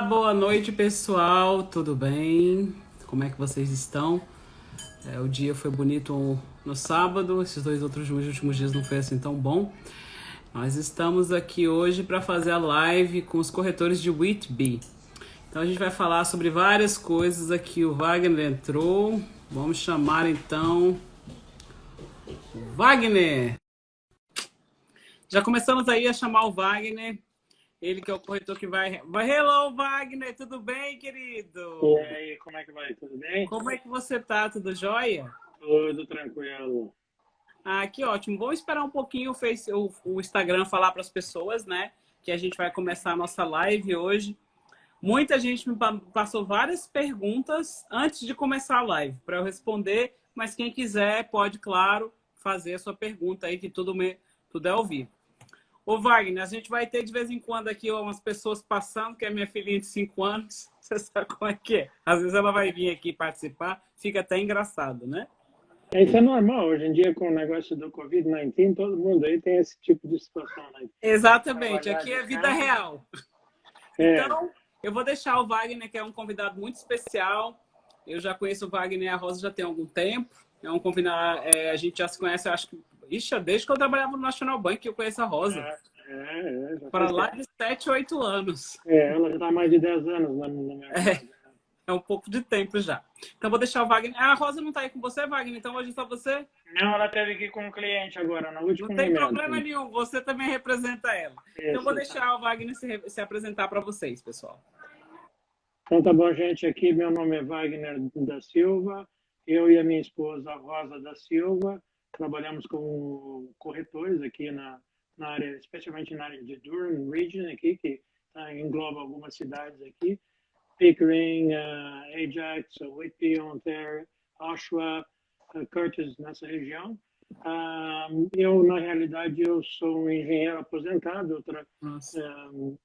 Olá, boa noite, pessoal. Tudo bem? Como é que vocês estão? O dia foi bonito no sábado, esses dois outros últimos dias não foi assim tão bom. Nós estamos aqui hoje para fazer a live com os corretores de Whitby. Então a gente vai falar sobre várias coisas aqui. O Wagner entrou. Vamos chamar então o Wagner. Já começamos aí a chamar o Wagner. Ele que é o corretor que vai... Hello, Wagner, tudo bem, querido? E aí, como é que vai? Tudo bem? Como é que você tá? Tudo jóia? Tudo tranquilo. Ah, que ótimo. Vamos esperar um pouquinho o Instagram falar para as pessoas, né? Que a gente vai começar a nossa live hoje. Muita gente me passou várias perguntas antes de começar a live para eu responder, mas quem quiser pode, claro, fazer a sua pergunta aí, que tudo é ao vivo. Ô, Wagner, a gente vai ter de vez em quando aqui umas pessoas passando, que é minha filhinha de 5 anos. Você sabe como é que é? Às vezes ela vai vir aqui participar, fica até engraçado, né? Isso é normal. Hoje em dia, com o negócio do Covid-19, todo mundo aí tem esse tipo de situação, né? Exatamente, Trabalhar aqui de é vida casa. real. É, Então, eu vou deixar o Wagner, que é um convidado muito especial. Eu já conheço o Wagner e a Rosa já tem algum tempo. É um convidado, a gente já se conhece, eu acho que... Ixi, desde que eu trabalhava no National Bank, que eu conheço a Rosa. já Para faz lá tempo. de 7, 8 anos. Ela já está há mais de 10 anos no mercado. É um pouco de tempo já. Então, vou deixar o Wagner... Ah, a Rosa não está aí com você, Wagner? Então, hoje é só você? Não, ela teve que ir com um cliente agora, no Não último tem momento. problema nenhum, você também representa ela. Então, vou Isso, tá. deixar o Wagner se apresentar para vocês, pessoal. Então tá bom, gente. Aqui meu nome é Wagner da Silva. Eu e a minha esposa Rosa da Silva trabalhamos como corretores aqui na área, especialmente na área de Durham Region aqui, que engloba algumas cidades aqui. Pickering, Ajax, Whitby, Ontario, Oshawa, Curtis, nessa região. Eu, na realidade, eu sou um engenheiro aposentado. Nossa.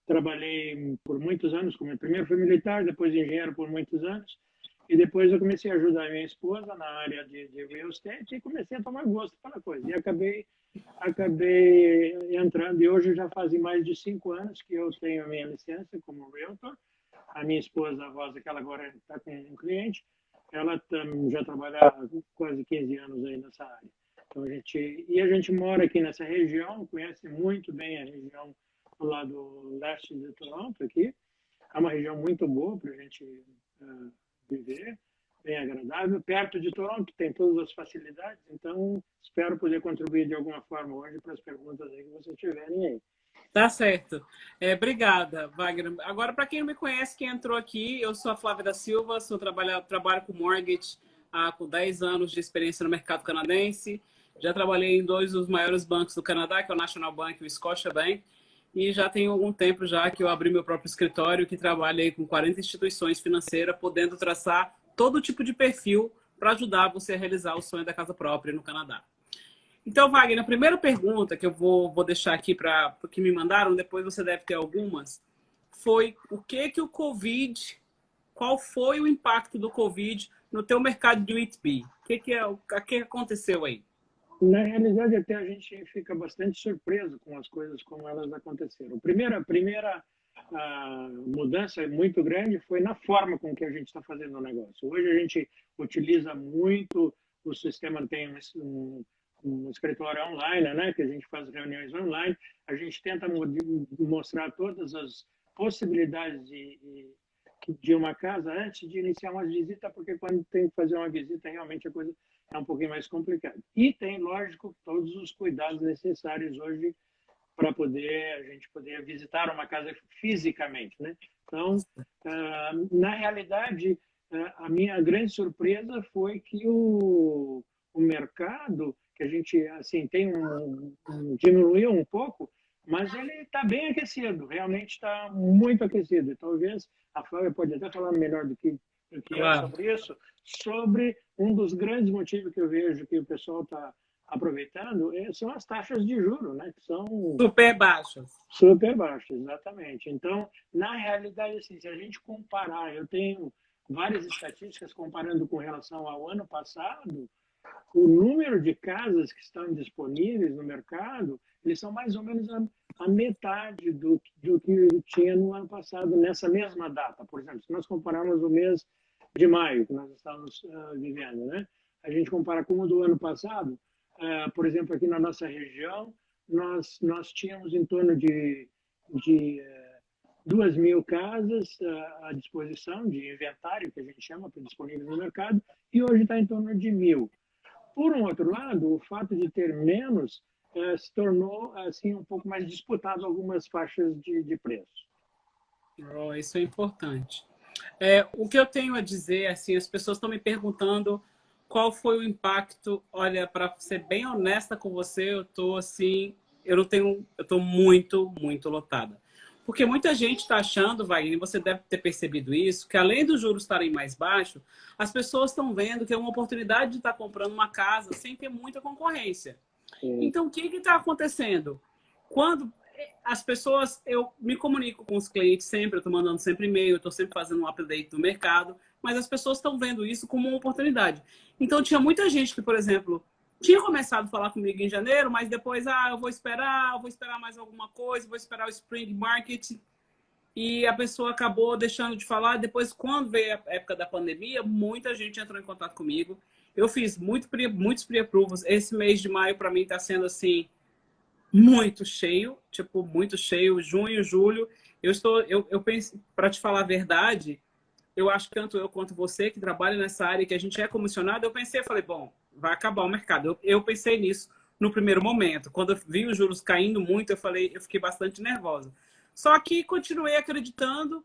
Trabalhei por muitos anos, primeiro fui militar, depois engenheiro por muitos anos. E depois eu comecei a ajudar a minha esposa na área de real estate e comecei a tomar gosto pela coisa. E acabei entrando, e hoje já fazem mais de 5 anos que eu tenho a minha licença como realtor. A minha esposa, a Rosa, que ela agora está com um cliente, ela já trabalha há quase 15 anos aí nessa área. Então a gente mora aqui nessa região, conhece muito bem a região do lado leste de Toronto aqui. É uma região muito boa para a gente viver, bem agradável, perto de Toronto, tem todas as facilidades. Então espero poder contribuir de alguma forma hoje para as perguntas aí que vocês tiverem aí. Tá certo. Obrigada, Wagner. Agora, para quem não me conhece, quem entrou aqui, eu sou a Flávia da Silva, trabalho com mortgage com 10 anos de experiência no mercado canadense. Já trabalhei em 2 dos maiores bancos do Canadá, que é o National Bank e o Scotiabank. E já tem algum tempo já que eu abri meu próprio escritório, que trabalha aí com 40 instituições financeiras, podendo traçar todo tipo de perfil para ajudar você a realizar o sonho da casa própria no Canadá. Então, Wagner, a primeira pergunta que eu vou deixar aqui para que me mandaram, depois você deve ter algumas, foi qual foi o impacto do Covid no teu mercado de Whitby? O que aconteceu aí? Na realidade, até a gente fica bastante surpreso com as coisas como elas aconteceram. A primeira mudança muito grande foi na forma com que a gente está fazendo o negócio. Hoje a gente utiliza muito o sistema, tem um escritório online, né, que a gente faz reuniões online. A gente tenta mostrar todas as possibilidades de uma casa antes de iniciar uma visita, porque quando tem que fazer uma visita, realmente a coisa é um pouquinho mais complicado. E tem, lógico, todos os cuidados necessários hoje para a gente poder visitar uma casa fisicamente, né? Então, na realidade, a minha grande surpresa foi que o mercado, que a gente assim diminuiu um pouco, mas ele está bem aquecido, realmente está muito aquecido. E talvez a Flávia pode até falar melhor do que eu Claro. sobre isso, sobre um dos grandes motivos que eu vejo que o pessoal está aproveitando são as taxas de juros, né? Que são Super baixas. super baixas, exatamente. Então, na realidade, assim, se a gente comparar, eu tenho várias estatísticas comparando com relação ao ano passado, O número de casas que estão disponíveis no mercado, eles são mais ou menos a metade do que tinha no ano passado, nessa mesma data. Por exemplo, se nós compararmos o mês de maio, que nós estamos vivendo, né? A gente compara com o do ano passado, por exemplo, aqui na nossa região, nós tínhamos em torno de 2.000 casas à disposição, de inventário, que a gente chama, disponíveis no mercado, e hoje está em torno de 1.000. Por um outro lado, o fato de ter menos se tornou assim um pouco mais disputado algumas faixas de preço. Oh, isso é importante. O que eu tenho a dizer, assim, as pessoas estão me perguntando qual foi o impacto. Olha, para ser bem honesta com você, eu tô assim, eu tô muito, muito lotada. Porque muita gente está achando, Wagner, você deve ter percebido isso, que além dos juros estarem mais baixos, as pessoas estão vendo que é uma oportunidade de estar comprando uma casa sem ter muita concorrência. Então, o que está acontecendo? Quando as pessoas, eu me comunico com os clientes sempre, eu estou mandando sempre e-mail, estou sempre fazendo um update do mercado, mas as pessoas estão vendo isso como uma oportunidade. Então, tinha muita gente que, por exemplo, tinha começado a falar comigo em janeiro, mas depois, eu vou esperar mais alguma coisa, vou esperar o Spring Market. E a pessoa acabou deixando de falar. Depois, quando veio a época da pandemia, muita gente entrou em contato comigo. Eu fiz muitos pre-approvals. Esse mês de maio, para mim, está sendo assim, muito cheio. Tipo, muito cheio. Junho, julho. Eu penso, para te falar a verdade, eu acho que tanto eu quanto você, que trabalha nessa área, que a gente é comissionado, eu falei, bom, vai acabar o mercado. Eu pensei nisso no primeiro momento. Quando eu vi os juros caindo muito, eu fiquei bastante nervosa. Só que continuei acreditando,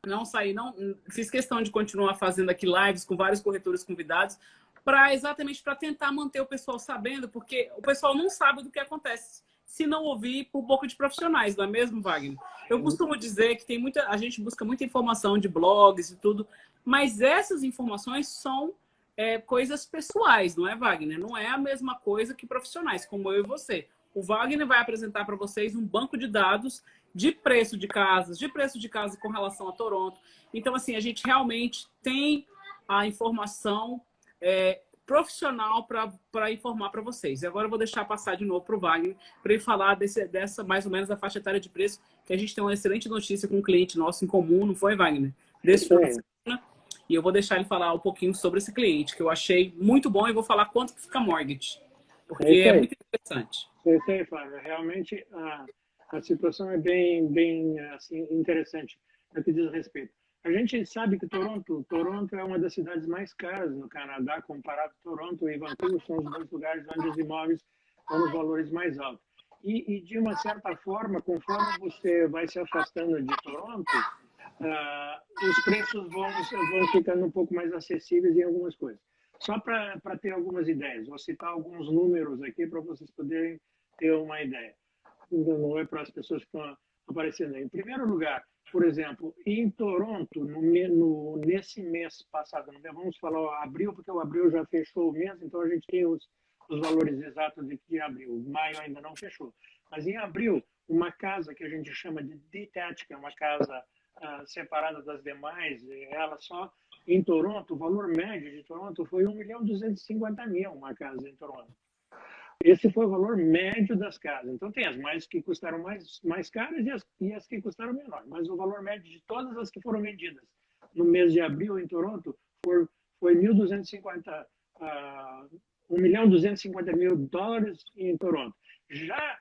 não saí, não fiz questão de continuar fazendo aqui lives com vários corretores convidados, exatamente para tentar manter o pessoal sabendo, porque o pessoal não sabe do que acontece se não ouvir por boca de profissionais, não é mesmo, Wagner? Eu costumo dizer que a gente busca muita informação de blogs e tudo, mas essas informações são coisas pessoais, não é, Wagner? Não é a mesma coisa que profissionais, como eu e você. O Wagner vai apresentar para vocês um banco de dados de preço de casas com relação a Toronto. Então, assim, a gente realmente tem a informação profissional para informar para vocês. E agora eu vou deixar passar de novo para o Wagner, para ele falar dessa, mais ou menos, da faixa etária de preço, que a gente tem uma excelente notícia com um cliente nosso em comum, não foi, Wagner? Desse final de semana. E eu vou deixar ele falar um pouquinho sobre esse cliente, que eu achei muito bom, e vou falar quanto que fica a mortgage, porque é muito interessante. Isso aí, Flávio. Realmente, a situação é bem assim, interessante no que diz respeito. A gente sabe que Toronto é uma das cidades mais caras no Canadá, comparado a Toronto e Vancouver, são os dois lugares onde os imóveis estão nos valores mais altos. E de uma certa forma, conforme você vai se afastando de Toronto, os preços vão ficando um pouco mais acessíveis em algumas coisas. Só para ter algumas ideias, vou citar alguns números aqui para vocês poderem ter uma ideia. Não é para as pessoas que estão aparecendo aí. Em primeiro lugar, por exemplo, em Toronto, nesse mês passado, vamos falar abril, porque o abril já fechou o mês, então a gente tem os valores exatos de abril. Maio ainda não fechou. Mas em abril, uma casa que a gente chama de detached, que é uma casa separada das demais, ela só em Toronto, o valor médio de Toronto foi 1.250.000 uma casa em Toronto. Esse foi o valor médio das casas. Então, tem as mais que custaram mais caras e as que custaram menor. Mas o valor médio de todas as que foram vendidas no mês de abril em Toronto foi 1.250, $1.250.000 em Toronto. Já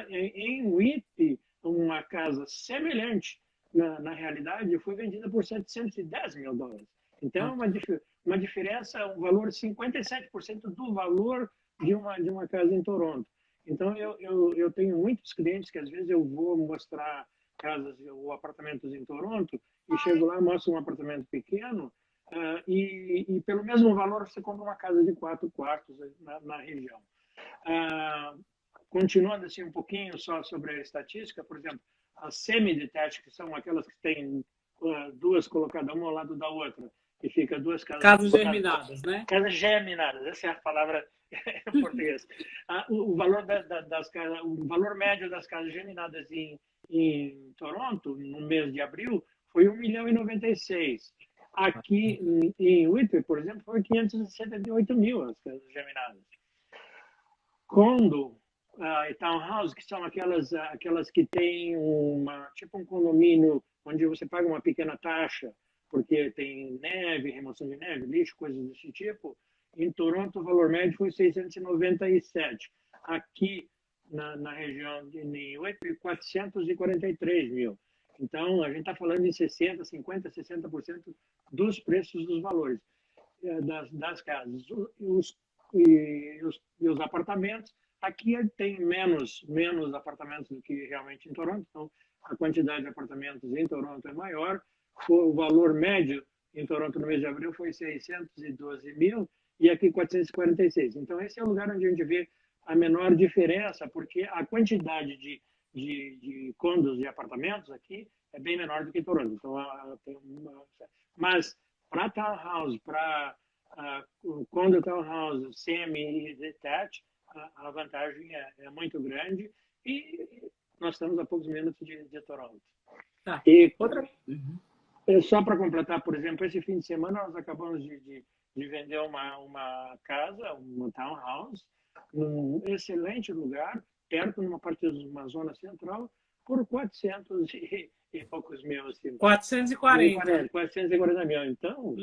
em Whitby, uma casa semelhante, na realidade, foi vendida por $710.000. Então, uma diferença, um valor 57% do valor de uma casa em Toronto. Então, eu tenho muitos clientes que, às vezes, eu vou mostrar casas ou apartamentos em Toronto e chego lá, mostro um apartamento pequeno e pelo mesmo valor, você compra uma casa de 4 quartos na região. Continuando assim um pouquinho só sobre a estatística, por exemplo, as semi-detached, que são aquelas que têm duas colocadas uma ao lado da outra, e fica duas casas... Casas germinadas, né? Casas germinadas, essa é a palavra em português. O valor das casas, o valor médio das casas germinadas em Toronto, no mês de abril, foi 1.096.000. Aqui em Whitby, por exemplo, foi 578 mil as casas geminadas. Condo e townhouse, que são aquelas que têm tipo um condomínio onde você paga uma pequena taxa, porque tem neve, remoção de neve, lixo, coisas desse tipo. Em Toronto, o valor médio foi 697. Aqui, na região de Whitby, 443 mil. Então, a gente está falando em 60%, 50%, 60% dos preços dos valores das casas. E os apartamentos, aqui tem menos apartamentos do que realmente em Toronto, então a quantidade de apartamentos em Toronto é maior. O valor médio em Toronto no mês de abril foi 612 mil e aqui 446. Então, esse é o lugar onde a gente vê a menor diferença, porque a quantidade de condos e apartamentos aqui é bem menor do que em Toronto. Então, mas para townhouse, para condo townhouse, semi e detached, a vantagem é muito grande e nós estamos a poucos minutos de Toronto. Tá. E Outra... só para completar, por exemplo, esse fim de semana nós acabamos de vender uma casa, uma townhouse, num excelente lugar, perto, numa parte de uma zona central, por 400 e poucos mil. Assim, 440. 440 mil. Então...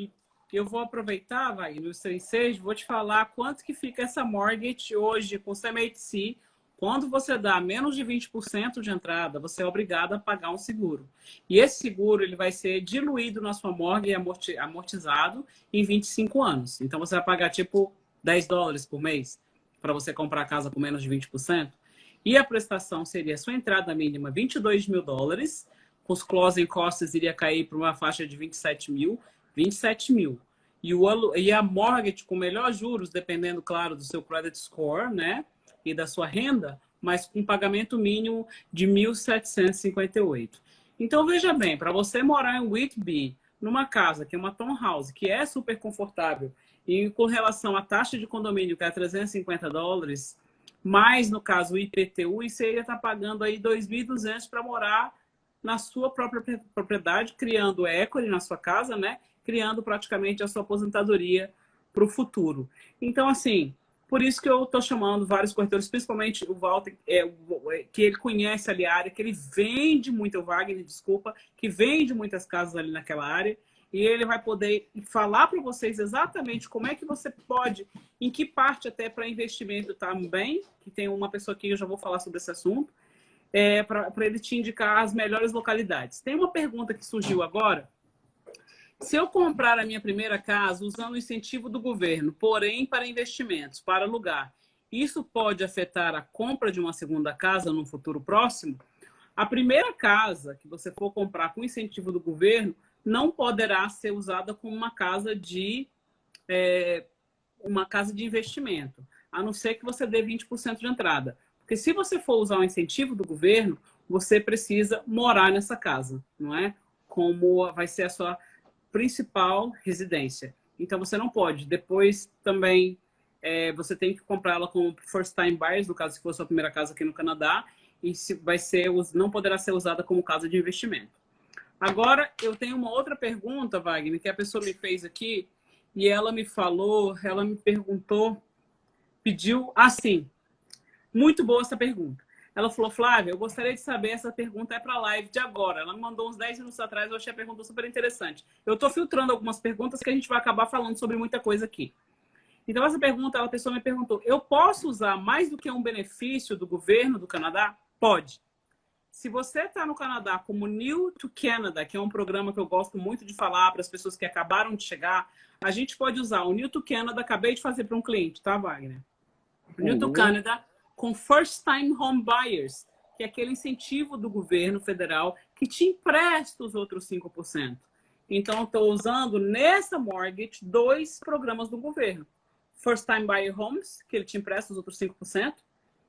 Eu vou aproveitar, Wagner, no 36, vou te falar quanto que fica essa mortgage hoje com o CMHC. Quando você dá menos de 20% de entrada, você é obrigado a pagar um seguro. E esse seguro ele vai ser diluído na sua mortgage e amortizado em 25 anos. Então, você vai pagar tipo $10 por mês para você comprar a casa com menos de 20%. E a prestação seria a sua entrada mínima $22 mil, com os closing costs iria cair para uma faixa de 27 mil. E a mortgage com melhor juros, dependendo, claro, do seu credit score, né? E da sua renda, mas com pagamento mínimo de 1.758. Então, veja bem, para você morar em Whitby, numa casa que é uma townhouse, que é super confortável, e com relação à taxa de condomínio, que é $350, mais, no caso, o IPTU, e você ia estar pagando aí $2.200 para morar na sua própria propriedade, criando equity na sua casa, né? Criando praticamente a sua aposentadoria para o futuro. Então, assim, por isso que eu estou chamando vários corretores, principalmente o Walter, que ele conhece ali a área, que ele vende muito, o Wagner, desculpa, que vende muitas casas ali naquela área, e ele vai poder falar para vocês exatamente como é que você pode, em que parte até para investimento também, que tem uma pessoa aqui, eu já vou falar sobre esse assunto, para ele te indicar as melhores localidades. Tem uma pergunta que surgiu agora. Se eu comprar a minha primeira casa usando o incentivo do governo, porém para investimentos, para alugar, isso pode afetar a compra de uma segunda casa no futuro próximo? A primeira casa que você for comprar com incentivo do governo não poderá ser usada como uma casa de investimento, a não ser que você dê 20% de entrada. Porque se você for usar o incentivo do governo, você precisa morar nessa casa, não é? Como vai ser a sua principal residência. Então, você não pode. Depois, também, você tem que comprá-la como first time buyers, no caso, se for sua primeira casa aqui no Canadá, e não poderá ser usada como casa de investimento. Agora, eu tenho uma outra pergunta, Wagner, que a pessoa me fez aqui, e ela me perguntou, pediu assim, muito boa essa pergunta. Ela falou, Flávia, eu gostaria de saber, essa pergunta é para a live de agora. Ela me mandou uns 10 minutos atrás, eu achei a pergunta super interessante. Eu estou filtrando algumas perguntas que a gente vai acabar falando sobre muita coisa aqui. Então, essa pergunta, a pessoa me perguntou, eu posso usar mais do que um benefício do governo do Canadá? Pode. Se você está no Canadá como New to Canada, que é um programa que eu gosto muito de falar para as pessoas que acabaram de chegar, a gente pode usar o New to Canada, acabei de fazer para um cliente, tá, Wagner? New to Canada, com First Time Home Buyers, que é aquele incentivo do governo federal que te empresta os outros 5%. Então, estou usando nessa mortgage 2 programas do governo. First Time Buyer Homes, que ele te empresta os outros 5%,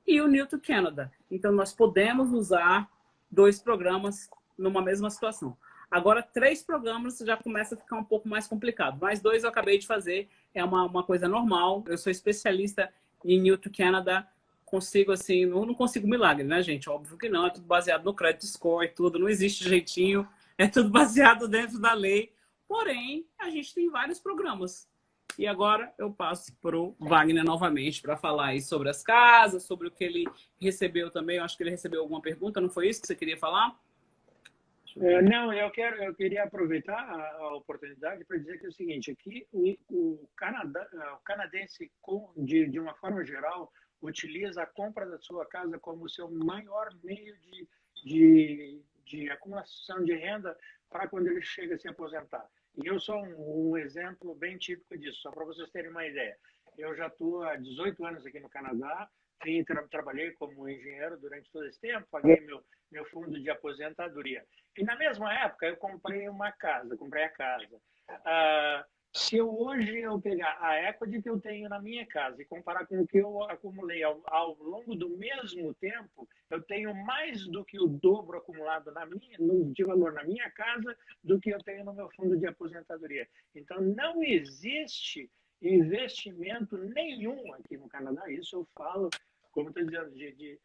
e o New to Canada. Então, nós podemos usar 2 programas numa mesma situação. Agora, 3 programas já começa a ficar um pouco mais complicado. Mais 2 eu acabei de fazer, é uma coisa normal. Eu sou especialista em New to Canada, consigo assim, não consigo milagre, né, gente? Óbvio que não, é tudo baseado no credit score e tudo, não existe jeitinho, é tudo baseado dentro da lei, Porém, a gente tem vários programas. E agora eu passo para o Wagner novamente para falar aí sobre as casas, sobre o que ele recebeu também. Eu acho que ele recebeu alguma pergunta, não foi isso que você queria falar? Não, eu queria aproveitar a oportunidade para dizer que é o seguinte, aqui o canadense, de uma forma geral, utiliza a compra da sua casa como o seu maior meio de acumulação de renda para quando ele chega a se aposentar. E eu sou um exemplo bem típico disso, só para vocês terem uma ideia. Eu já estou há 18 anos aqui no Canadá, trabalhei como engenheiro durante todo esse tempo, paguei meu fundo de aposentadoria. E na mesma época eu comprei a casa. Se hoje eu pegar a equity que eu tenho na minha casa e comparar com o que eu acumulei ao longo do mesmo tempo, eu tenho mais do que o dobro acumulado de valor na minha casa do que eu tenho no meu fundo de aposentadoria. Então não existe investimento nenhum aqui no Canadá, isso eu falo, como estou dizendo, de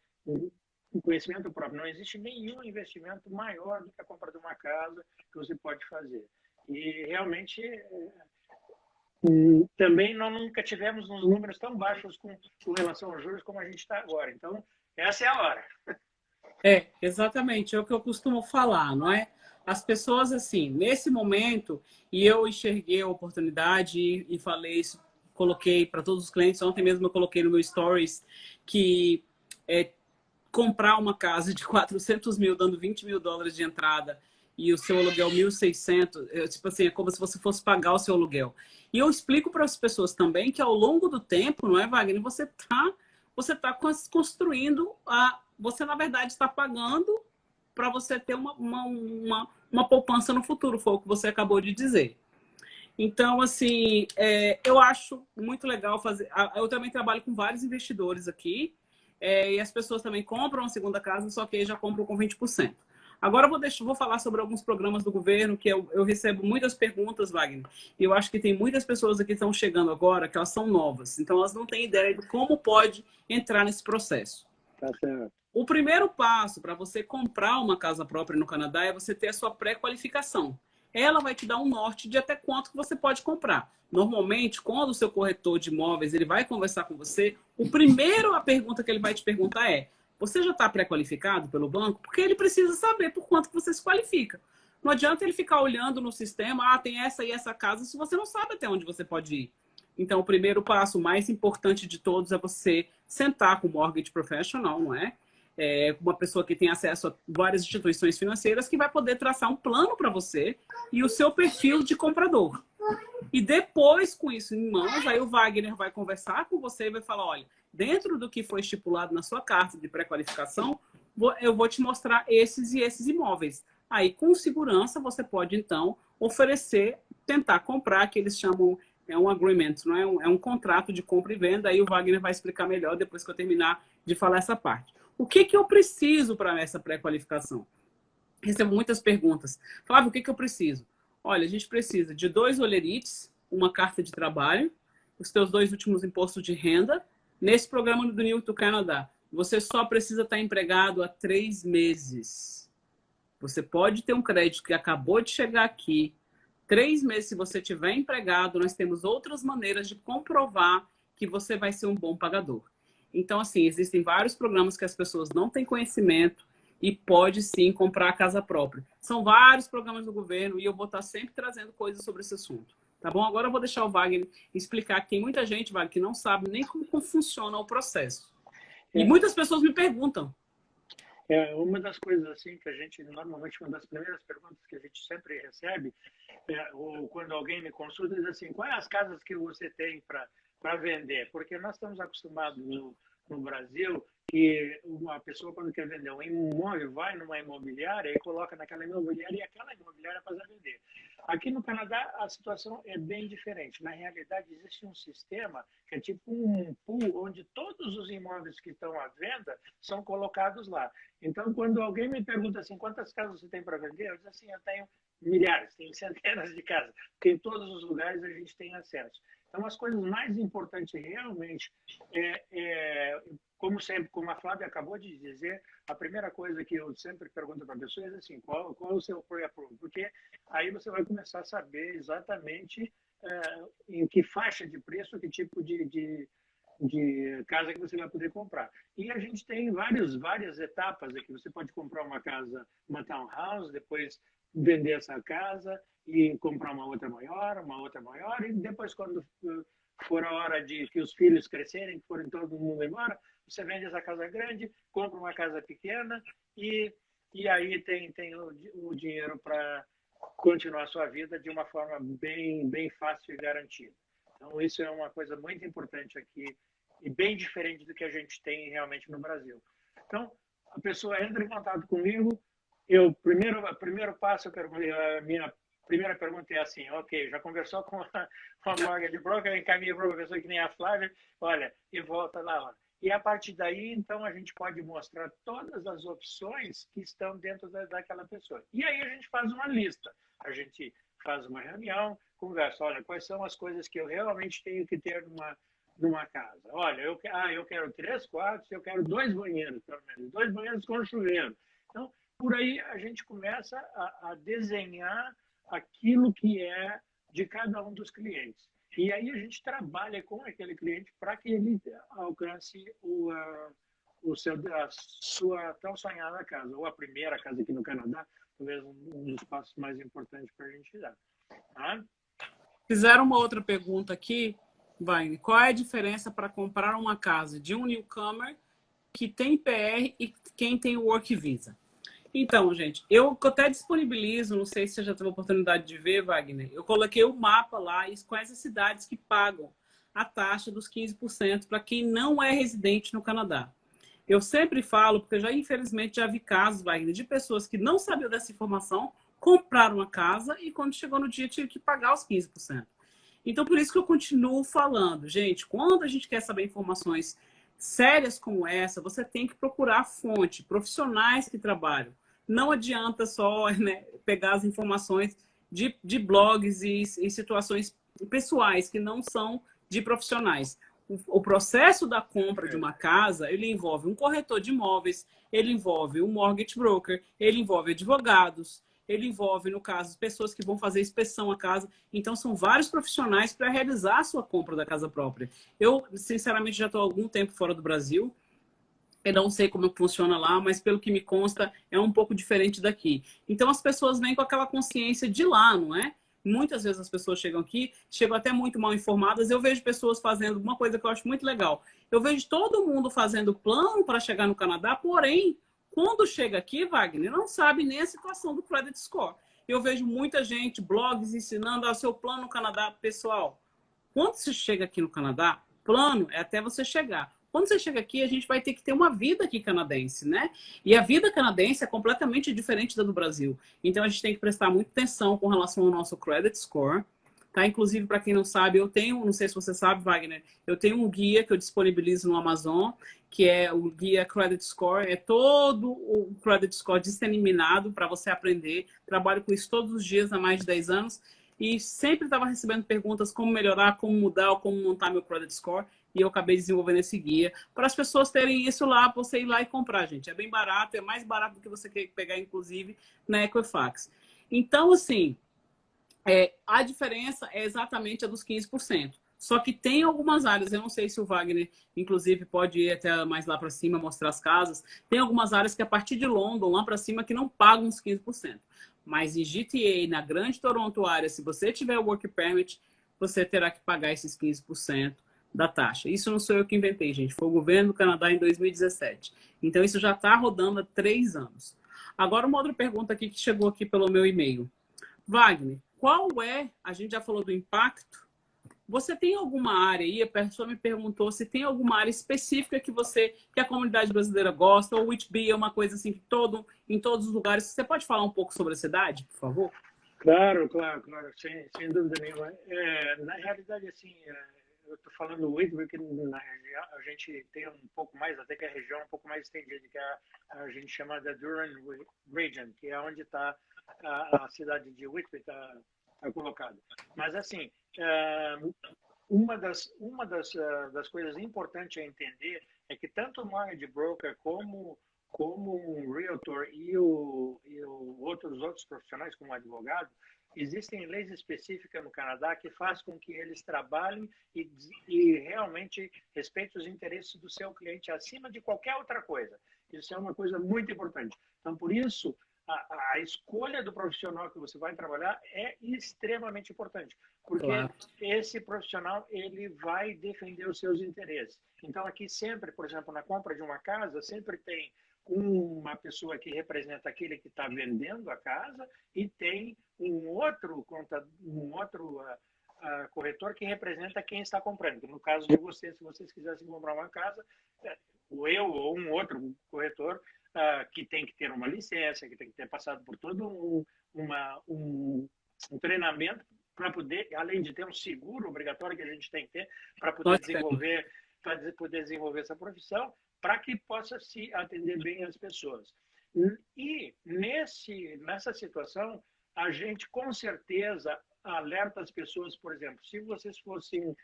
conhecimento próprio. Não existe nenhum investimento maior do que a compra de uma casa que você pode fazer. E realmente também nós nunca tivemos uns números tão baixos com relação aos juros como a gente está agora. Então, essa é a hora. Exatamente, é o que eu costumo falar, não é? As pessoas, assim, nesse momento, e eu enxerguei a oportunidade e falei isso, coloquei para todos os clientes, ontem mesmo eu coloquei no meu stories que comprar uma casa de 400 mil, dando 20 mil dólares de entrada, e o seu aluguel 1.600, tipo assim, é como se você fosse pagar o seu aluguel. E eu explico para as pessoas também que ao longo do tempo, não é, Wagner? Você tá construindo, você na verdade está pagando para você ter uma poupança no futuro, foi o que você acabou de dizer. Então, assim, eu acho muito legal fazer. Eu também trabalho com vários investidores aqui, e as pessoas também compram a segunda casa, só que aí já compram com 20%. Agora vou falar sobre alguns programas do governo, que eu recebo muitas perguntas, Wagner, e eu acho que tem muitas pessoas aqui que estão chegando agora, que elas são novas, então elas não têm ideia de como pode entrar nesse processo. Tá certo. O primeiro passo para você comprar uma casa própria no Canadá é você ter a sua pré-qualificação. Ela vai te dar um norte de até quanto que você pode comprar. Normalmente, quando o seu corretor de imóveis ele vai conversar com você, a pergunta que ele vai te perguntar é: você já está pré-qualificado pelo banco? Porque ele precisa saber por quanto que você se qualifica. Não adianta ele ficar olhando no sistema, tem essa e essa casa, se você não sabe até onde você pode ir. Então, o primeiro passo mais importante de todos é você sentar com o mortgage professional, não é? Uma pessoa que tem acesso a várias instituições financeiras que vai poder traçar um plano para você e o seu perfil de comprador. E depois, com isso em mãos, aí o Wagner vai conversar com você e vai falar: olha, dentro do que foi estipulado na sua carta de pré-qualificação, eu vou te mostrar esses e esses imóveis. Aí, com segurança, você pode, então, tentar comprar, que eles chamam, um agreement, não é? É um contrato de compra e venda. Aí o Wagner vai explicar melhor depois que eu terminar de falar essa parte. O que eu preciso para essa pré-qualificação? Recebo muitas perguntas. Flávio, o que eu preciso? Olha, a gente precisa de 2 olerites, uma carta de trabalho, os teus 2 últimos impostos de renda. Nesse programa do New to Canada, você só precisa estar empregado há 3 meses. Você pode ter um crédito que acabou de chegar aqui. 3 meses, se você tiver empregado, nós temos outras maneiras de comprovar que você vai ser um bom pagador. Então, assim, existem vários programas que as pessoas não têm conhecimento e pode sim comprar a casa própria. São vários programas do governo e eu vou estar sempre trazendo coisas sobre esse assunto. Tá bom? Agora eu vou deixar o Wagner explicar que tem muita gente, Wagner, que não sabe nem como funciona o processo. E muitas pessoas me perguntam. Uma das coisas assim que a gente, normalmente, uma das primeiras perguntas que a gente sempre recebe, ou quando alguém me consulta, diz assim: quais as casas que você tem para vender? Porque nós estamos acostumados no Brasil que uma pessoa, quando quer vender um imóvel, vai numa imobiliária e coloca naquela imobiliária e aquela imobiliária faz a vender. Aqui no Canadá, a situação é bem diferente. Na realidade, existe um sistema que é tipo um pool, onde todos os imóveis que estão à venda são colocados lá. Então, quando alguém me pergunta assim, quantas casas você tem para vender? Eu digo assim, eu tenho milhares, tenho centenas de casas, porque em todos os lugares a gente tem acesso. Então, as coisas mais importantes realmente como sempre, como a Flávia acabou de dizer, a primeira coisa que eu sempre pergunto para pessoas é assim, qual é o seu pre-approval? Porque aí você vai começar a saber exatamente em que faixa de preço, que tipo de casa que você vai poder comprar. E a gente tem várias etapas aqui. Você pode comprar uma casa, uma townhouse, depois vender essa casa e comprar uma outra maior, e depois, quando for a hora de que os filhos crescerem, que forem todo mundo embora, você vende essa casa grande, compra uma casa pequena e aí tem o dinheiro para continuar a sua vida de uma forma bem fácil e garantida. Então, isso é uma coisa muito importante aqui e bem diferente do que a gente tem realmente no Brasil. Então, a pessoa entra em contato comigo, primeiro passo, a minha primeira pergunta é assim, ok, já conversou com a mortgage broker, encaminha para uma pessoa que nem a Flávia, olha, e volta lá, olha. E a partir daí, então, a gente pode mostrar todas as opções que estão dentro daquela pessoa. E aí a gente faz uma lista. A gente faz uma reunião, conversa, olha, quais são as coisas que eu realmente tenho que ter numa casa. Olha, eu quero 3 quartos, eu quero 2 banheiros, pelo menos. 2 banheiros com chuveiro. Então, por aí a gente começa a desenhar aquilo que é de cada um dos clientes. E aí a gente trabalha com aquele cliente para que ele alcance a sua tão sonhada casa, ou a primeira casa aqui no Canadá, talvez um dos passos mais importantes para a gente dar. Tá? Fizeram uma outra pergunta aqui, Wagner. Qual é a diferença para comprar uma casa de um newcomer que tem PR e quem tem Work Visa? Então, gente, eu até disponibilizo, não sei se você já teve a oportunidade de ver, Wagner, eu coloquei o mapa lá e quais as cidades que pagam a taxa dos 15% para quem não é residente no Canadá. Eu sempre falo, porque eu já, infelizmente, já vi casos, Wagner, de pessoas que não sabiam dessa informação, compraram a casa e quando chegou no dia tinha que pagar os 15%. Então, por isso que eu continuo falando, gente, quando a gente quer saber informações sérias como essa, você tem que procurar a fonte, profissionais que trabalham. Não adianta só, né, pegar as informações de blogs e situações pessoais que não são de profissionais. O processo da compra de uma casa, ele envolve um corretor de imóveis, ele envolve um mortgage broker, ele envolve advogados, ele envolve, no caso, pessoas que vão fazer inspeção à casa. Então, são vários profissionais para realizar a sua compra da casa própria. Eu, sinceramente, já estou há algum tempo fora do Brasil. Eu não sei como funciona lá, mas pelo que me consta, é um pouco diferente daqui. Então, as pessoas vêm com aquela consciência de lá, não é? Muitas vezes as pessoas chegam aqui, chegam até muito mal informadas. Eu vejo pessoas fazendo uma coisa que eu acho muito legal. Eu vejo todo mundo fazendo plano para chegar no Canadá, porém, quando chega aqui, Wagner, não sabe nem a situação do credit score. Eu vejo muita gente, blogs, ensinando o seu plano no Canadá. Pessoal, quando você chega aqui no Canadá, plano é até você chegar. Quando você chega aqui, a gente vai ter que ter uma vida aqui canadense, né? E a vida canadense é completamente diferente da do Brasil. Então, a gente tem que prestar muita atenção com relação ao nosso credit score. Tá? Inclusive, para quem não sabe, eu tenho, não sei se você sabe, Wagner, eu tenho um guia que eu disponibilizo no Amazon, que é o guia Credit Score. É todo o credit score disseminado para você aprender. Trabalho com isso todos os dias há mais de 10 anos. E sempre estava recebendo perguntas como melhorar, como mudar, ou como montar meu credit score. E eu acabei desenvolvendo esse guia para as pessoas terem isso lá, você ir lá e comprar, gente. É bem barato, é mais barato do que você quer pegar, inclusive, na Equifax. Então, assim, a diferença é exatamente a dos 15%. Só que tem algumas áreas, eu não sei se o Wagner, inclusive, pode ir até mais lá para cima, mostrar as casas. Tem algumas áreas que, a partir de London, lá para cima, que não pagam os 15%. Mas em GTA, na Grande Toronto área, se você tiver o Work Permit, você terá que pagar esses 15% da taxa. Isso não sou eu que inventei, gente. Foi o governo do Canadá em 2017. Então, isso já está rodando há 3 anos. Agora, uma outra pergunta aqui que chegou aqui pelo meu e-mail. Wagner, qual é, a gente já falou do impacto, você tem alguma área aí, a pessoa me perguntou se tem alguma área específica que a comunidade brasileira gosta, ou o Whitby é uma coisa assim que em todos os lugares. Você pode falar um pouco sobre a cidade, por favor? Claro, sem dúvida nenhuma. Na realidade, assim, eu estou falando Whitby porque na região a gente tem um pouco mais, até que a região é um pouco mais estendida, que a gente chama da Durham Region, que é onde está a cidade de Whitby está colocada. Mas, assim, das coisas importantes a entender é que tanto o mortgage broker como um realtor e outros profissionais, como advogado, existem leis específicas no Canadá que faz com que eles trabalhem e realmente respeitem os interesses do seu cliente acima de qualquer outra coisa. Isso é uma coisa muito importante. Então, por isso, a escolha do profissional que você vai trabalhar é extremamente importante, porque esse profissional ele vai defender os seus interesses. Então, aqui sempre, por exemplo, na compra de uma casa, sempre tem uma pessoa que representa aquele que está vendendo a casa e tem um outro corretor que representa quem está comprando. No caso de vocês, se vocês quisessem comprar uma casa, eu ou um outro corretor que tem que ter uma licença, que tem que ter passado por todo um treinamento para poder, além de ter um seguro obrigatório que a gente tem que ter para poder desenvolver essa profissão, para que possa se atender bem as pessoas. E nessa situação, a gente com certeza alerta as pessoas, por exemplo, se vocês fossem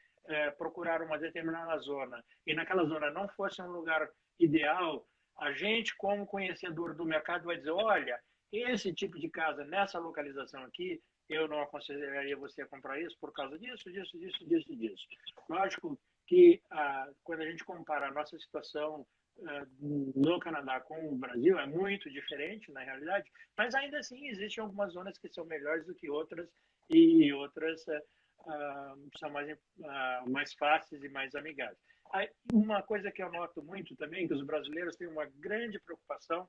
procurar uma determinada zona e naquela zona não fosse um lugar ideal, a gente, como conhecedor do mercado, vai dizer, olha, esse tipo de casa nessa localização aqui, eu não aconselharia você a comprar isso por causa disso. Lógico que quando a gente compara a nossa situação no Canadá com o Brasil, é muito diferente na realidade, mas ainda assim existem algumas zonas que são melhores do que outras e outras são mais fáceis e mais amigáveis. Uma coisa que eu noto muito também, que os brasileiros têm uma grande preocupação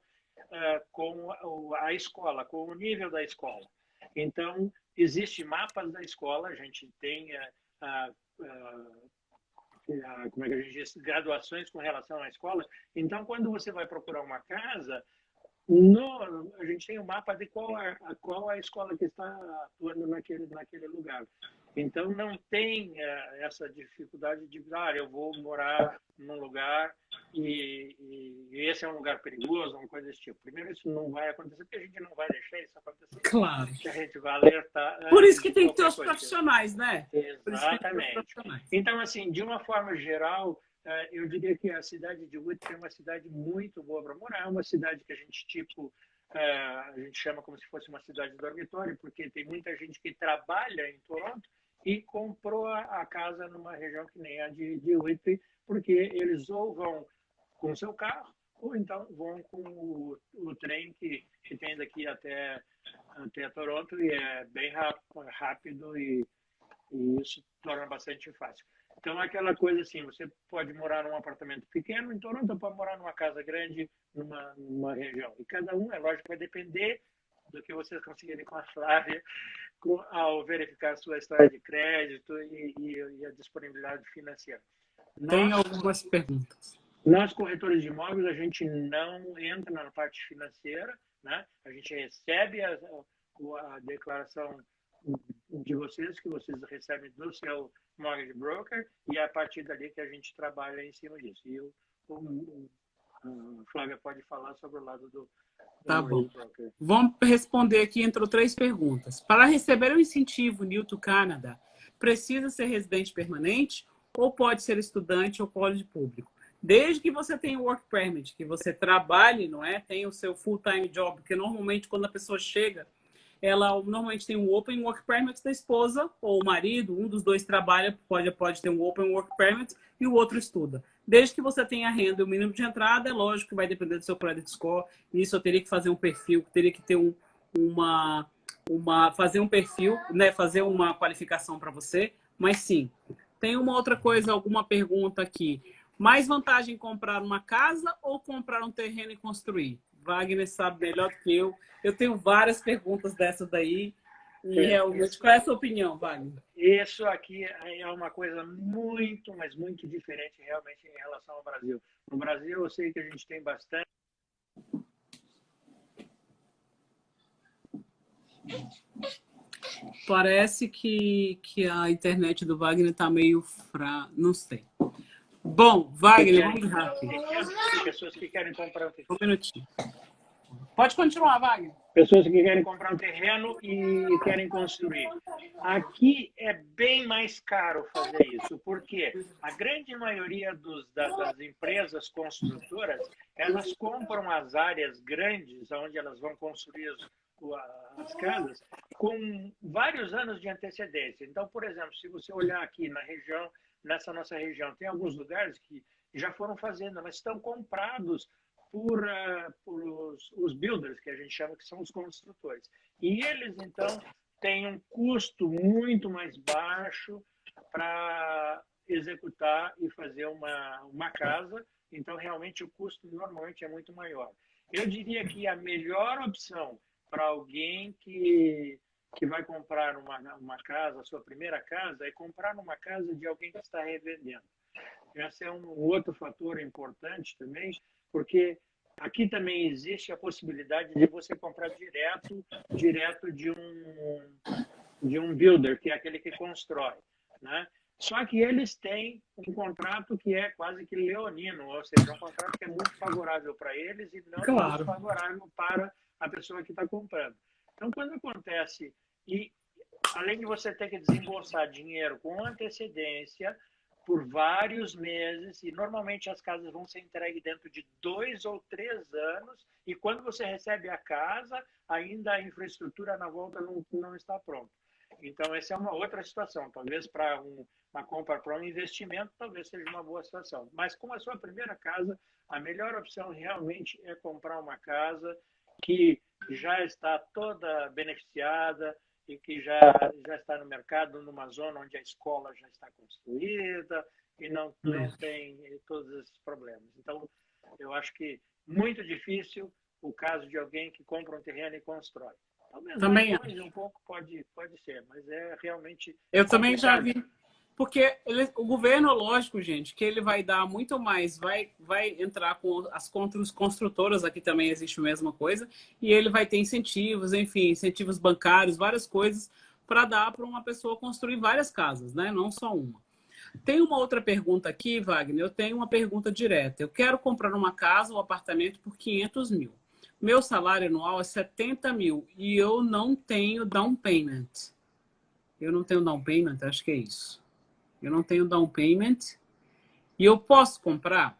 com a escola, com o nível da escola. Então, existem mapas da escola, a gente tem como é que a gente diz, graduações com relação à escola. Então, quando você vai procurar uma casa, a gente tem um mapa de qual a escola que está atuando naquele lugar. Então, não tem essa dificuldade de, eu vou morar num lugar e esse é um lugar perigoso, uma coisa desse tipo. Primeiro, isso não vai acontecer, porque a gente não vai deixar isso acontecer. Claro. A gente vai alertar. Por isso que tem que ter os profissionais, né? Exatamente. Então, assim, de uma forma geral, eu diria que a cidade de Whitby é uma cidade muito boa para morar. É uma cidade que a gente, a gente chama como se fosse uma cidade dormitório, porque tem muita gente que trabalha em Toronto e comprou a casa numa região que nem a de Whitby, porque eles ou vão com o seu carro, ou então vão com o trem que tem daqui até Toronto, e é bem rápido e isso torna bastante fácil. Então, é aquela coisa assim, você pode morar num apartamento pequeno em Toronto, pode morar numa casa grande numa região. E cada um, é lógico, vai depender do que vocês conseguirem com a Flávia ao verificar a sua história de crédito e a disponibilidade financeira. Tem algumas perguntas. Nós, corretores de imóveis, a gente não entra na parte financeira, né? A gente recebe a declaração de vocês, que vocês recebem do seu mortgage broker, e é a partir dali que a gente trabalha em cima disso. E a Flávia pode falar sobre o lado do mortgage broker. Vamos responder aqui, entrou 3 perguntas. Para receber o incentivo New to Canada, precisa ser residente permanente ou pode ser estudante ou college público? Desde que você tenha o work permit, que você trabalhe, não é? Tem o seu full-time job, porque normalmente quando a pessoa chega, ela normalmente tem um open work permit da esposa ou o marido, um dos dois trabalha, pode ter um open work permit e o outro estuda. Desde que você tenha renda e o mínimo de entrada, é lógico que vai depender do seu credit score. Isso eu teria que fazer um perfil, teria que ter fazer um perfil, né? Fazer uma qualificação para você. Mas sim, tem uma outra coisa, alguma pergunta aqui. Mais vantagem comprar uma casa ou comprar um terreno e construir? Wagner sabe melhor do que eu. Eu tenho várias perguntas dessa daí. E realmente, qual é a sua opinião, Wagner? Isso aqui é uma coisa muito, mas muito diferente realmente em relação ao Brasil. No Brasil, eu sei que a gente tem bastante. Parece que a internet do Wagner está meio não sei. Bom, Wagner, vamos rápido. Tem pessoas que querem comprar um minutinho. Pode continuar, Wagner. Pessoas que querem comprar um terreno e querem construir. Aqui é bem mais caro fazer isso, porque a grande maioria das empresas construtoras, elas compram as áreas grandes, onde elas vão construir as casas, com vários anos de antecedência. Então, por exemplo, se você olhar aqui na região, nessa nossa região, tem alguns lugares que já foram fazendo, mas estão comprados por os builders, que a gente chama que são os construtores. E eles, então, têm um custo muito mais baixo para executar e fazer uma casa. Então, realmente, o custo normalmente é muito maior. Eu diria que a melhor opção para alguém que vai comprar uma casa, a sua primeira casa, é comprar uma casa de alguém que está revendendo. Esse é um outro fator importante também, porque aqui também existe a possibilidade de você comprar direto de um builder, que é aquele que constrói, né? Só que eles têm um contrato que é quase que leonino, ou seja, um contrato que é muito favorável para eles e não muito favorável para a pessoa que está comprando. Então, quando acontece, e além de você ter que desembolsar dinheiro com antecedência, por vários meses, e normalmente as casas vão ser entregues dentro de 2 ou 3 anos, e quando você recebe a casa, ainda a infraestrutura na volta não está pronta. Então, essa é uma outra situação. Talvez para uma compra para um investimento, talvez seja uma boa situação. Mas com a sua primeira casa, a melhor opção realmente é comprar uma casa que já está toda beneficiada, e que já está no mercado, numa zona onde a escola já está construída e não tem todos esses problemas. Então, eu acho que muito difícil o caso de alguém que compra um terreno e constrói. Talvez também um pouco pode ser, mas é realmente eu complicado. também já vi. Porque o governo, lógico, gente, que ele vai dar muito mais, vai entrar com as construtoras, aqui também existe a mesma coisa, e ele vai ter incentivos, enfim, incentivos bancários, várias coisas para dar para uma pessoa construir várias casas, né? Não só uma. Tem uma outra pergunta aqui, Wagner, eu tenho uma pergunta direta. Eu quero comprar uma casa ou um apartamento por 500 mil. Meu salário anual é 70 mil e eu não tenho down payment. Eu não tenho down payment, acho que é isso. Eu não tenho down payment e eu posso comprar.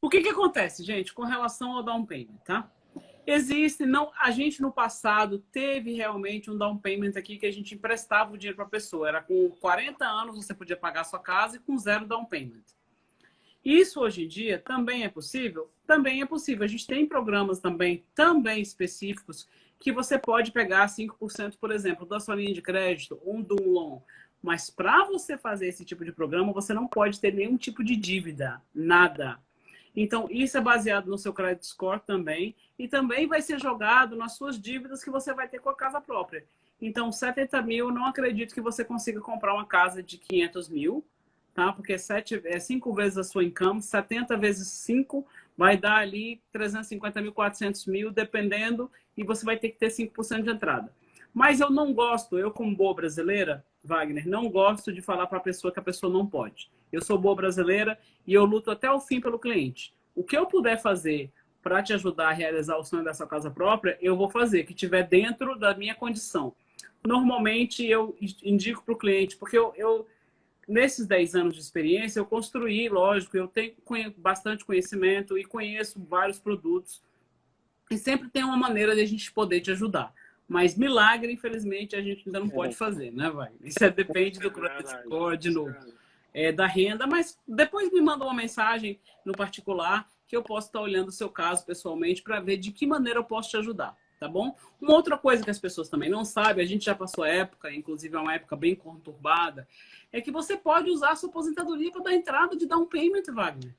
O que acontece, gente, com relação ao down payment, tá? A gente no passado teve realmente um down payment aqui que a gente emprestava o dinheiro para a pessoa. Era com 40 anos você podia pagar a sua casa e com 0 down payment. Isso hoje em dia também é possível? Também é possível. A gente tem programas também específicos que você pode pegar 5%, por exemplo, da sua linha de crédito ou do loan. Mas para você fazer esse tipo de programa, você não pode ter nenhum tipo de dívida, nada. Então, isso é baseado no seu credit score também, e também vai ser jogado nas suas dívidas que você vai ter com a casa própria. Então, 70 mil, não acredito que você consiga comprar uma casa de 500 mil, tá? Porque 5 vezes a sua income, 70 vezes 5 vai dar ali 350 mil, 400 mil, dependendo, e você vai ter que ter 5% de entrada. Mas eu não gosto, eu como boa brasileira, Wagner, não gosto de falar para a pessoa que a pessoa não pode. Eu sou boa brasileira e eu luto até o fim pelo cliente. O que eu puder fazer para te ajudar a realizar o sonho dessa casa própria, eu vou fazer, que estiver dentro da minha condição. Normalmente eu indico para o cliente, porque eu nesses 10 anos de experiência, eu construí, lógico, eu tenho bastante conhecimento e conheço vários produtos e sempre tem uma maneira de a gente poder te ajudar. Mas milagre, infelizmente, a gente ainda não pode fazer, né, Wagner? Isso depende do credit score, de novo, da renda. Mas depois me manda uma mensagem no particular que eu posso estar olhando o seu caso pessoalmente para ver de que maneira eu posso te ajudar, tá bom? Uma outra coisa que as pessoas também não sabem, a gente já passou a época, inclusive é uma época bem conturbada, é que você pode usar a sua aposentadoria para dar entrada de down payment, Wagner.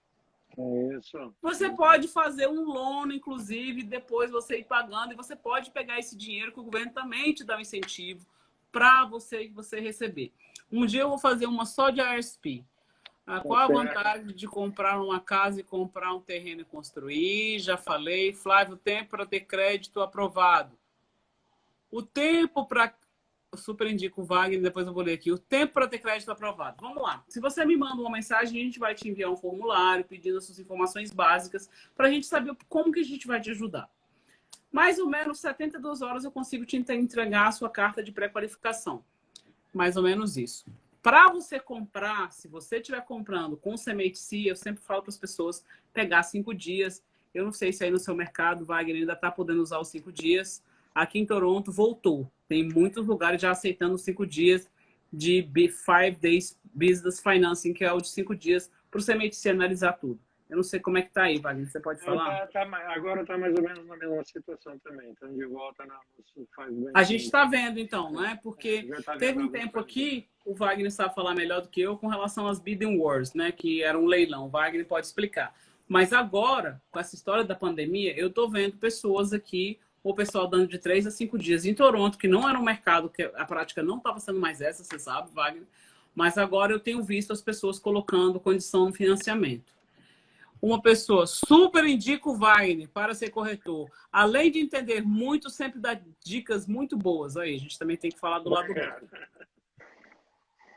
Isso. Você pode fazer um loan, inclusive, depois você ir pagando, e você pode pegar esse dinheiro que o governo também te dá um incentivo para você receber. Um dia eu vou fazer uma só de ARSP. Qual a vantagem de comprar uma casa e comprar um terreno e construir? Já falei. Flávio, tempo para ter crédito aprovado. O tempo para... Eu super indico o Wagner, depois eu vou ler aqui. O tempo para ter crédito aprovado. Vamos lá. Se você me manda uma mensagem, a gente vai te enviar um formulário pedindo as suas informações básicas para a gente saber como que a gente vai te ajudar. Mais ou menos 72 horas eu consigo te entregar a sua carta de pré-qualificação. Mais ou menos isso. Para você comprar, se você estiver comprando com semente C, eu sempre falo para as pessoas pegar 5 dias. Eu não sei se aí no seu mercado, Wagner, ainda está podendo usar os 5 dias. Aqui em Toronto voltou. Tem muitos lugares já aceitando 5 dias de 5 Days Business Financing, que é o de 5 dias para o semente C analisar tudo. Eu não sei como é que está aí, Wagner. Você pode falar? Agora está mais ou menos na mesma situação também. Estamos de volta no faz bem. A gente está vendo, então, né? Porque Já tá teve vendo um alguma tempo coisa. aqui, o Wagner sabe falar melhor do que eu, com relação às bidding wars, né? Que era um leilão. O Wagner pode explicar. Mas agora, com essa história da pandemia, eu estou vendo pessoas aqui, o pessoal dando de 3 a 5 dias em Toronto, que não era um mercado, que a prática não estava sendo mais essa, você sabe, Wagner. Mas agora eu tenho visto as pessoas colocando condição no financiamento. Uma pessoa super indica o Wagner para ser corretor. Além de entender muito, sempre dá dicas muito boas. Aí, a gente também tem que falar do lado bom.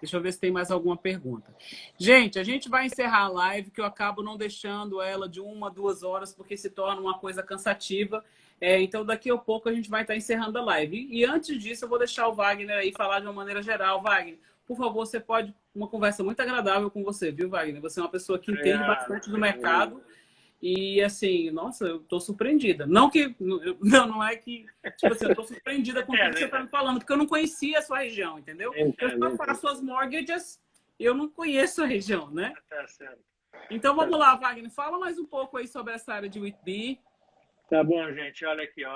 Deixa eu ver se tem mais alguma pergunta. Gente, a gente vai encerrar a live, que eu acabo não deixando ela de 1, 2 horas, porque se torna uma coisa cansativa. Então, daqui a pouco a gente vai estar encerrando a live. E antes disso, eu vou deixar o Wagner aí falar de uma maneira geral. Wagner, por favor, você pode... Uma conversa muito agradável com você, viu, Wagner? Você é uma pessoa que entende bastante do mercado. E assim, nossa, eu tô surpreendida. Não que. Não é que. Tipo assim, eu tô surpreendida com tudo que você tá me falando, porque eu não conhecia a sua região, entendeu? Eu só faço as mortgages, eu não conheço a região, né? Tá certo. Então vamos lá, Wagner, fala mais um pouco aí sobre essa área de Whitby. Tá bom, gente. Olha aqui, ó.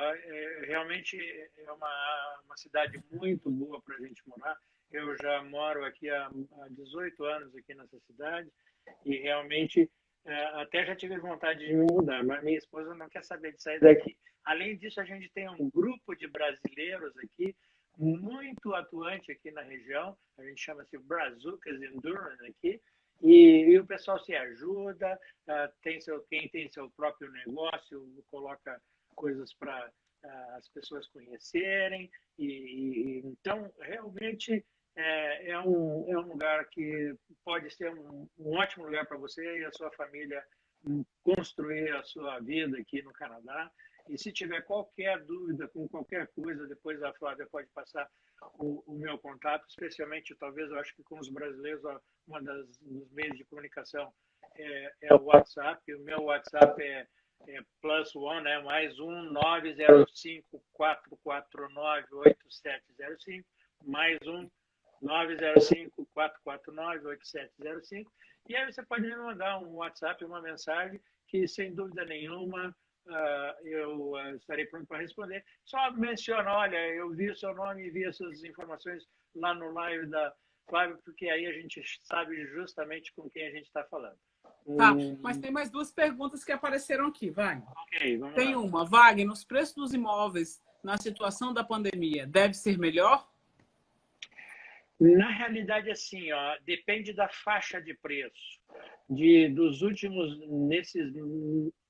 Realmente é uma cidade muito boa para a gente morar. Eu já moro aqui há 18 anos aqui nessa cidade e realmente até já tive vontade de me mudar, mas minha esposa não quer saber de sair daqui. Além disso, a gente tem um grupo de brasileiros aqui muito atuante aqui na região. A gente chama-se Brazucas Endurance aqui. E o pessoal se ajuda, quem tem seu próprio negócio coloca coisas para as pessoas conhecerem. Então, realmente, é um lugar que pode ser um ótimo lugar para você e a sua família construir a sua vida aqui no Canadá. E se tiver qualquer dúvida com qualquer coisa, depois a Flávia pode passar o meu contato, especialmente, talvez, eu acho que com os brasileiros, dos meios de comunicação é o WhatsApp. O meu WhatsApp é +1, né? +1 905 449 8705, +1 905 449 8705. E aí você pode me mandar um WhatsApp, uma mensagem, que sem dúvida nenhuma eu estarei pronto para responder. Só menciona, olha, eu vi o seu nome e vi essas informações lá no live da Flávia, porque aí a gente sabe justamente com quem a gente está falando. Tá, mas tem mais 2 perguntas que apareceram aqui, Wagner. Ok, vamos tem lá. uma, Wagner, os preços dos imóveis na situação da pandemia deve ser melhor? Na realidade, assim, ó, depende da faixa de preço. Dos últimos, nesses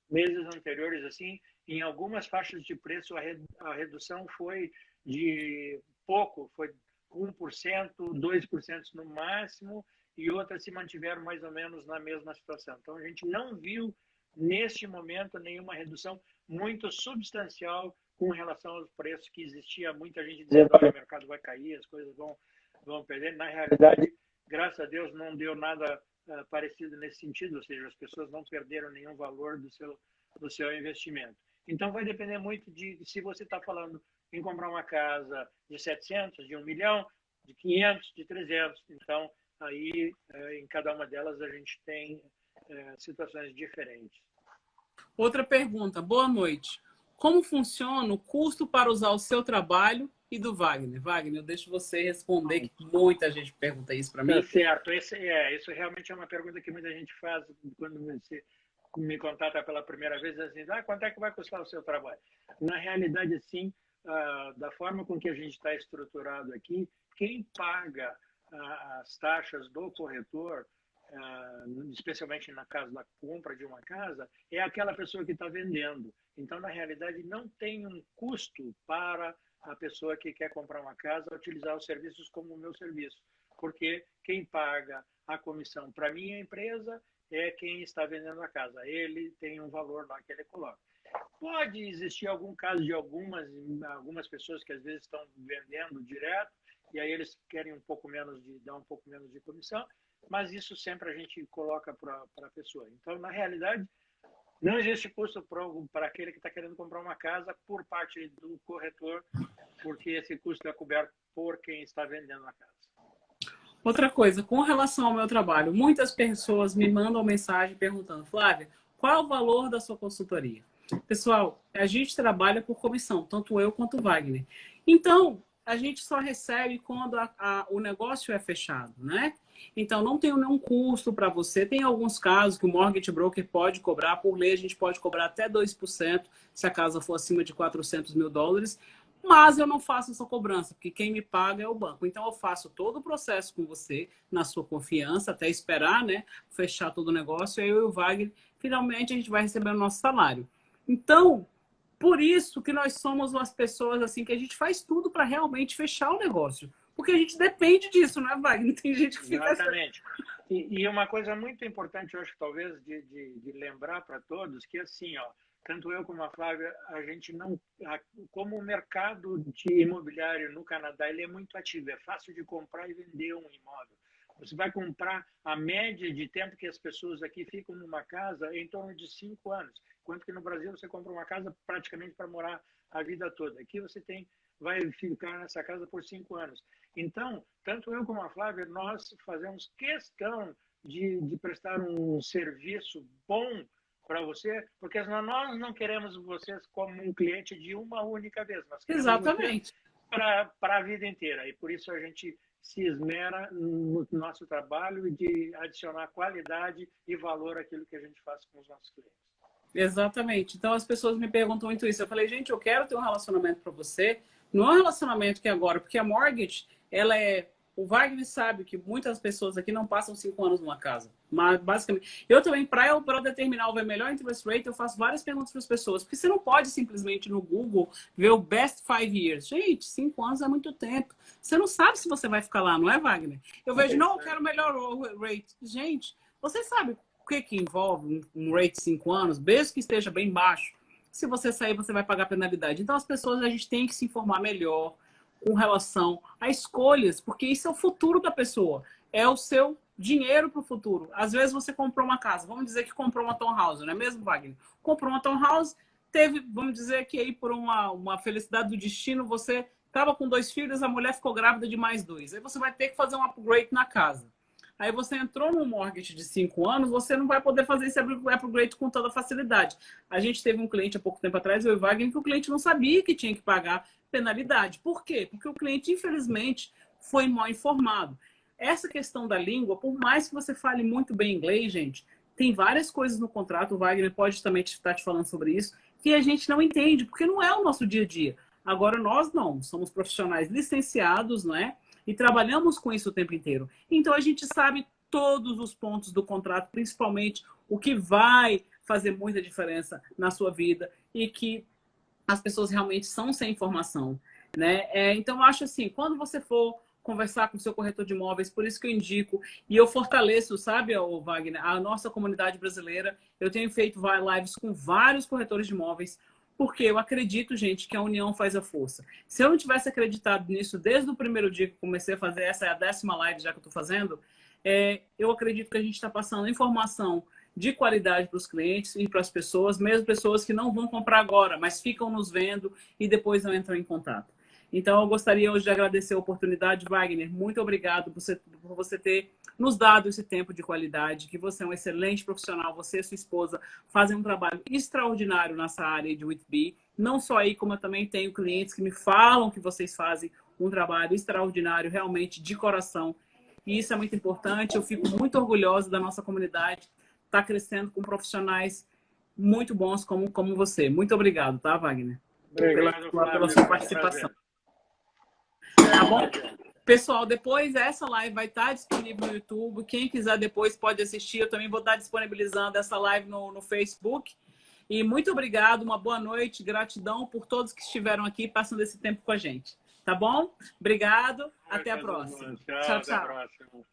meses anteriores, assim, em algumas faixas de preço, a redução foi de pouco, foi 1%, 2% no máximo, e outras se mantiveram mais ou menos na mesma situação. Então, a gente não viu, neste momento, nenhuma redução muito substancial com relação aos preços que existia. Muita gente dizendo, olha, o mercado vai cair, as coisas vão perder. Na realidade, graças a Deus, não deu nada parecido nesse sentido, ou seja, as pessoas não perderam nenhum valor do seu investimento. Então, vai depender muito de se você está falando em comprar uma casa de 700, de 1 milhão, de 500, de 300. Então, aí, em cada uma delas, a gente tem situações diferentes. Outra pergunta, boa noite. Como funciona o custo para usar o seu trabalho e do Wagner? Wagner, eu deixo você responder, que muita gente pergunta isso para mim. Tá certo. Isso realmente é uma pergunta que muita gente faz quando me contata pela primeira vez, assim, quanto é que vai custar o seu trabalho? Na realidade, sim, da forma com que a gente está estruturado aqui, quem paga as taxas do corretor, especialmente na caso da compra de uma casa, é aquela pessoa que está vendendo. Então, na realidade, não tem um custo para a pessoa que quer comprar uma casa utilizar os serviços como o meu serviço, porque quem paga a comissão para a minha empresa é quem está vendendo a casa. Ele tem um valor lá que ele coloca. Pode existir algum caso de algumas pessoas que às vezes estão vendendo direto e aí eles querem dar um pouco menos de comissão, mas isso sempre a gente coloca para a pessoa. Então, na realidade, não existe custo para aquele que está querendo comprar uma casa por parte do corretor, porque esse custo é coberto por quem está vendendo a casa. Outra coisa, com relação ao meu trabalho, muitas pessoas me mandam mensagem perguntando, Flávia, qual é o valor da sua consultoria? Pessoal, a gente trabalha por comissão, tanto eu quanto o Wagner. Então, a gente só recebe quando o negócio é fechado, né? Então, não tem nenhum custo para você. Tem alguns casos que o mortgage broker pode cobrar. Por lei, a gente pode cobrar até 2% se a casa for acima de $400 mil. Mas eu não faço essa cobrança, porque quem me paga é o banco. Então, eu faço todo o processo com você, na sua confiança, até esperar, né, fechar todo o negócio. E aí eu e o Wagner, finalmente, a gente vai receber o nosso salário. Então, por isso que nós somos umas pessoas assim que a gente faz tudo para realmente fechar o negócio. Porque a gente depende disso, né, Wagner? Tem gente que fica... Exatamente. E uma coisa muito importante, eu acho, talvez, de lembrar para todos, que assim, ó, tanto eu como a Flávia, a gente não... Como o mercado de imobiliário no Canadá, ele é muito ativo, é fácil de comprar e vender um imóvel. Você vai comprar a média de tempo que as pessoas aqui ficam numa casa em torno de 5 anos, enquanto que no Brasil você compra uma casa praticamente para morar a vida toda. Aqui você vai ficar nessa casa por 5 anos. Então, tanto eu como a Flávia, nós fazemos questão de prestar um serviço bom para você, porque nós não queremos vocês como um cliente de uma única vez. Nós queremos Exatamente. Para a vida inteira. E por isso a gente se esmera no nosso trabalho e de adicionar qualidade e valor àquilo que a gente faz com os nossos clientes. Exatamente. Então as pessoas me perguntam muito isso. Eu falei, gente, eu quero ter um relacionamento para você. Não é um relacionamento que é agora, porque a mortgage, ela é... O Wagner sabe que muitas pessoas aqui não passam 5 anos numa casa. Mas, basicamente, eu também, para determinar o melhor interest rate, eu faço várias perguntas para as pessoas. Porque você não pode simplesmente no Google ver o best 5 years. Gente, 5 anos é muito tempo. Você não sabe se você vai ficar lá, não é, Wagner? Eu vejo, não, eu quero o melhor rate. Gente, você sabe o que envolve um rate de 5 anos, mesmo que esteja bem baixo? Se você sair, você vai pagar penalidade. Então, as pessoas, a gente tem que se informar melhor com relação a escolhas, porque isso é o futuro da pessoa, é o seu dinheiro para o futuro. Às vezes você comprou uma casa, vamos dizer que comprou uma townhouse, não é mesmo, Wagner? Comprou uma townhouse, teve, vamos dizer que aí por uma felicidade do destino, você estava com 2 filhos, a mulher ficou grávida de mais 2. Aí você vai ter que fazer um upgrade na casa. Aí você entrou num mortgage de 5 anos, você não vai poder fazer esse upgrade com toda facilidade. A gente teve um cliente há pouco tempo atrás, eu e o Wagner, que o cliente não sabia que tinha que pagar penalidade. Por quê? Porque o cliente, infelizmente, foi mal informado. Essa questão da língua, por mais que você fale muito bem inglês, gente, tem várias coisas no contrato, o Wagner pode também estar te falando sobre isso, que a gente não entende, porque não é o nosso dia a dia. Agora, nós não, somos profissionais licenciados, não é? E trabalhamos com isso o tempo inteiro. Então, a gente sabe todos os pontos do contrato, principalmente o que vai fazer muita diferença na sua vida e que as pessoas realmente são sem informação, né? Então, eu acho assim, quando você for conversar com o seu corretor de imóveis, por isso que eu indico, e eu fortaleço, sabe, Wagner, a nossa comunidade brasileira. Eu tenho feito lives com vários corretores de imóveis, porque eu acredito, gente, que a união faz a força. Se eu não tivesse acreditado nisso desde o primeiro dia que comecei a fazer, essa é a 10ª live já que eu estou fazendo, eu acredito que a gente está passando informação de qualidade para os clientes e para as pessoas, mesmo pessoas que não vão comprar agora, mas ficam nos vendo e depois não entram em contato. Então, eu gostaria hoje de agradecer a oportunidade, Wagner. Muito obrigado por você ter nos dado esse tempo de qualidade, que você é um excelente profissional, você e sua esposa fazem um trabalho extraordinário nessa área de WITB. Não só aí, como eu também tenho clientes que me falam que vocês fazem um trabalho extraordinário, realmente, de coração. E isso é muito importante. Eu fico muito orgulhosa da nossa comunidade estar crescendo com profissionais muito bons como você. Muito obrigado, tá, Wagner? Obrigado, pela sua participação. Tá bom? Pessoal, depois essa live vai estar disponível no YouTube. Quem quiser depois pode assistir. Eu também vou estar disponibilizando essa live no Facebook. E muito obrigado, uma boa noite, gratidão por todos que estiveram aqui passando esse tempo com a gente. Tá bom? Obrigado, até a próxima. Tchau, tchau. Até a próxima.